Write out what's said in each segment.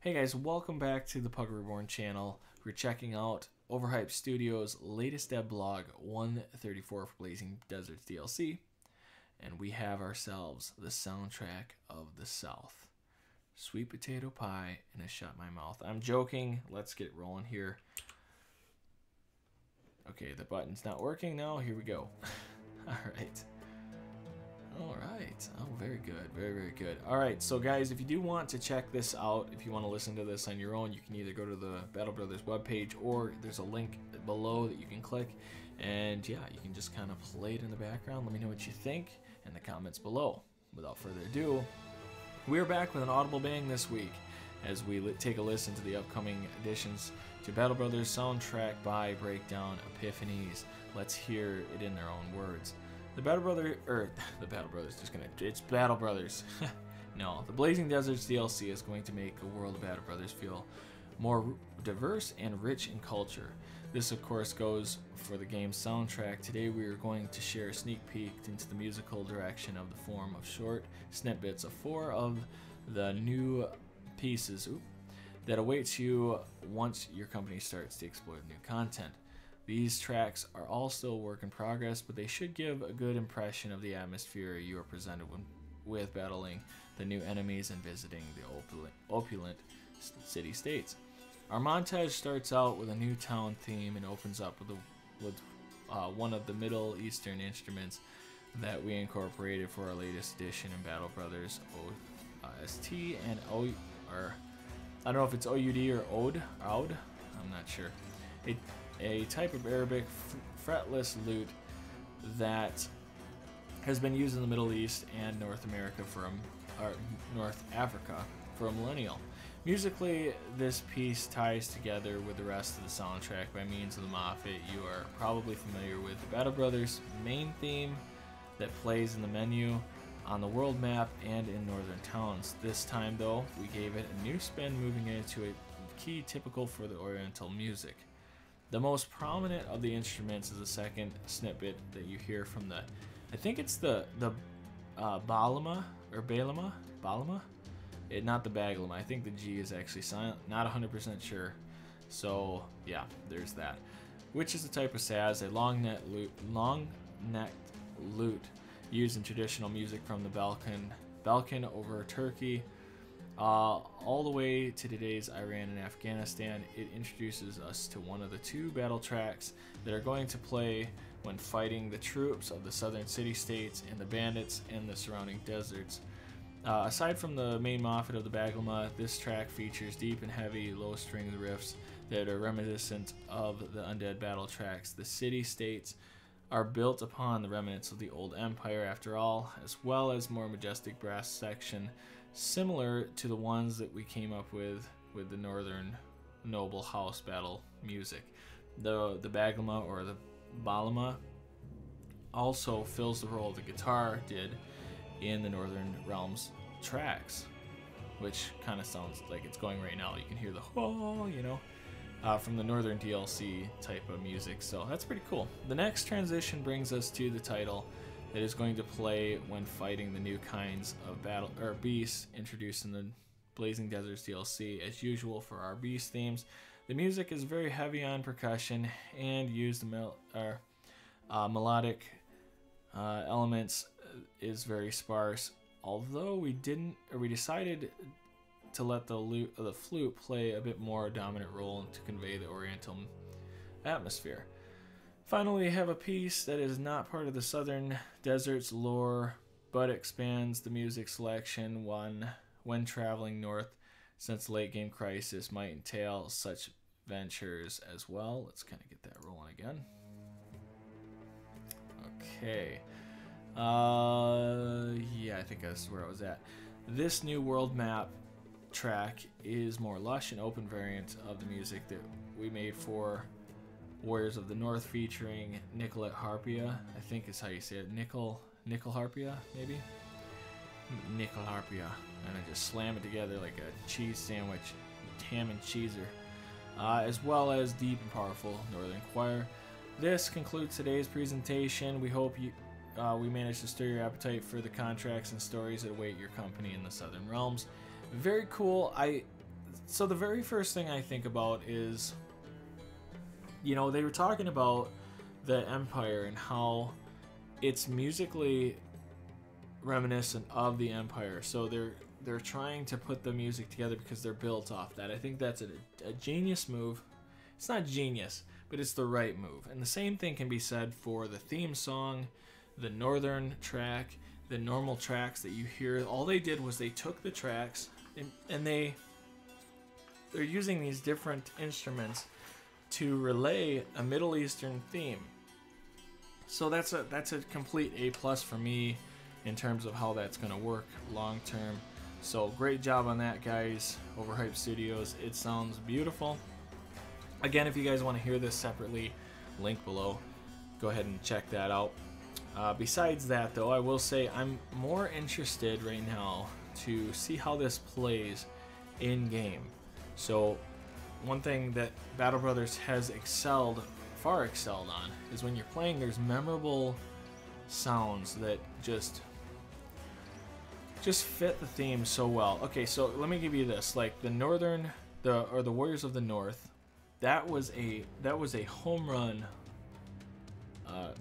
Hey guys, welcome back to the Pug Reborn channel. We're checking out Overhyped Studios' latest dev blog 134 for Blazing Deserts DLC, and we have ourselves the soundtrack of the South. Sweet potato pie and a shut my mouth. I'm joking. Let's get rolling here. Okay, the button's not working now. Here we go. Alright. Alright. Oh, very good. Very, very good. Alright, so guys, if you do want to check this out, if you want to listen to this on your own, you can either go to the Battle Brothers webpage or there's a link below that you can click. And yeah, you can just kind of play it in the background. Let me know what you think in the comments below. Without further ado, we're back with an audible bang this week as we take a listen to the upcoming additions to Battle Brothers soundtrack by Breakdown Epiphanies. Let's hear it in their own words. The Battle Brothers, it's Battle Brothers. No, the Blazing Deserts DLC is going to make the world of Battle Brothers feel more diverse and rich in culture. This, of course, goes for the game's soundtrack. Today we are going to share a sneak peek into the musical direction of the form of short snippets of 4 of the new pieces that awaits you once your company starts to explore new content. These tracks are all still work in progress, but they should give a good impression of the atmosphere you are presented with battling the new enemies and visiting the opulent city-states. Our montage starts out with a new town theme and opens up with one of the Middle Eastern instruments that we incorporated for our latest edition in Battle Brothers OST and I don't know if it's OUD or OUD. I'm not sure. A type of Arabic fretless lute that has been used in the Middle East and North Africa for a millennial. Musically, this piece ties together with the rest of the soundtrack by means of the Moffat. You are probably familiar with the Battle Brothers main theme that plays in the menu, on the world map, and in northern towns. This time, though, we gave it a new spin, moving it into a key typical for the Oriental music. The most prominent of the instruments is the second snippet that you hear from the, I think it's the balama or balama, not the baglama. I think the G is actually silent. Not 100% sure. So yeah, there's that. Which is a type of saz, a long-necked lute used in traditional music from the Balkan over Turkey. All the way to today's Iran and Afghanistan. It introduces us to one of the 2 battle tracks that are going to play when fighting the troops of the southern city-states and the bandits in the surrounding deserts. Aside from the main Moffat of the Baglama, this track features deep and heavy low-string riffs that are reminiscent of the undead battle tracks. The city-states are built upon the remnants of the old empire, after all, as well as more majestic brass section similar to the ones that we came up with the northern noble house battle music. The baglama or the balama also fills the role the guitar did in the Northern Realms tracks, which kind of sounds like it's going right now. You can hear the oh, from the Northern DLC type of music, so that's pretty cool. The next transition brings us to the title that is going to play when fighting the new kinds of beasts introduced in the Blazing Deserts DLC. As usual for our beast themes, the music is very heavy on percussion and used melodic elements is very sparse. Although we decided to let the flute play a bit more dominant role to convey the Oriental atmosphere. Finally, we have a piece that is not part of the Southern Deserts lore, but expands the music selection when traveling north, since late game crisis might entail such ventures as well. Let's kind of get that rolling again. Okay. Yeah, I think that's where I was at. This new world map track is more lush and open variant of the music that we made for Warriors of the North, featuring Nicolette Harpia, I think is how you say it. Nickel Harpia, maybe? Nickel Harpia. And I just slam it together like a cheese sandwich, ham and cheeser. As well as deep and powerful Northern Choir. This concludes today's presentation. We hope we managed to stir your appetite for the contracts and stories that await your company in the Southern Realms. Very cool. So the very first thing I think about is, you know, they were talking about the Empire and how it's musically reminiscent of the Empire. So they're trying to put the music together because they're built off that. I think that's a genius move. It's not genius, but it's the right move. And the same thing can be said for the theme song, the Northern track, the normal tracks that you hear. All they did was they took the tracks and they're using these different instruments to relay a Middle Eastern theme. So that's a complete A+ for me in terms of how that's going to work long term. So great job on that, guys. Overhyped Studios. It sounds beautiful. Again, if you guys want to hear this separately, link below. Go ahead and check that out. Besides that, though, I will say I'm more interested right now to see how this plays in game. So one thing that Battle Brothers has far excelled on, is when you're playing, there's memorable sounds that just fit the theme so well. Okay, so let me give you this. Like the Warriors of the North, that was a home run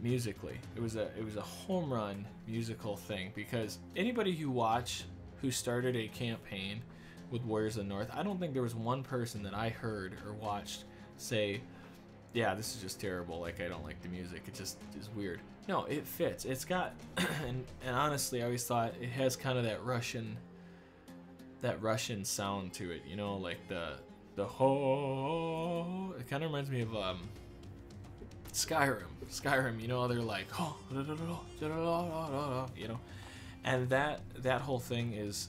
musically. It was a home run musical thing, because anybody who started a campaign with Warriors of the North, I don't think there was one person that I heard or watched say, yeah, this is just terrible, like I don't like the music, it just is weird. No, it fits. It's got and honestly I always thought it has kind of that Russian sound to it, you know, like the ho, it kind of reminds me of Skyrim, you know, they're like, oh, you know, and that whole thing is,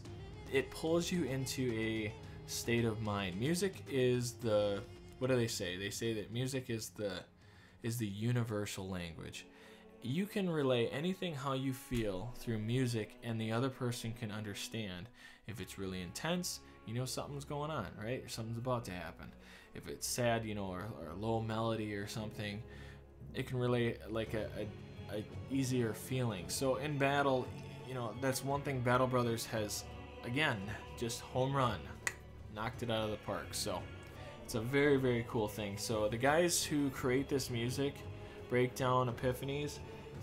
it pulls you into a state of mind. Music is what do they say? They say that music is the universal language. You can relay anything how you feel through music, and the other person can understand. If it's really intense, you know something's going on, right? Or something's about to happen. If it's sad, you know, or a low melody or something, it can relay like a easier feeling. So in battle, you know, that's one thing Battle Brothers has, again, just home run, knocked it out of the park. So it's a very, very cool thing. So the guys who create this music, Breakdown, Epiphanies,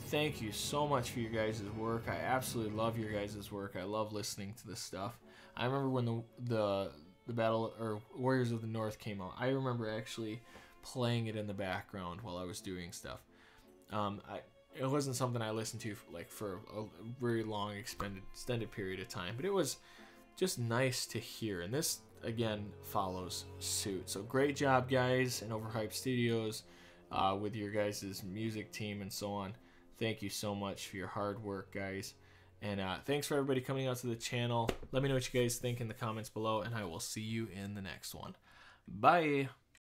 thank you so much for your guys' work. I absolutely love your guys' work. I love listening to this stuff. I remember when the Battle or Warriors of the North came out, I remember actually playing it in the background while I was doing stuff. It wasn't something I listened to for a very long extended period of time, but it was just nice to hear. And this again follows suit. So great job, guys, in Overhyped Studios, with your guys' music team and so on. Thank you so much for your hard work, guys. And thanks for everybody coming out to the channel. Let me know what you guys think in the comments below, and I will see you in the next one. Bye.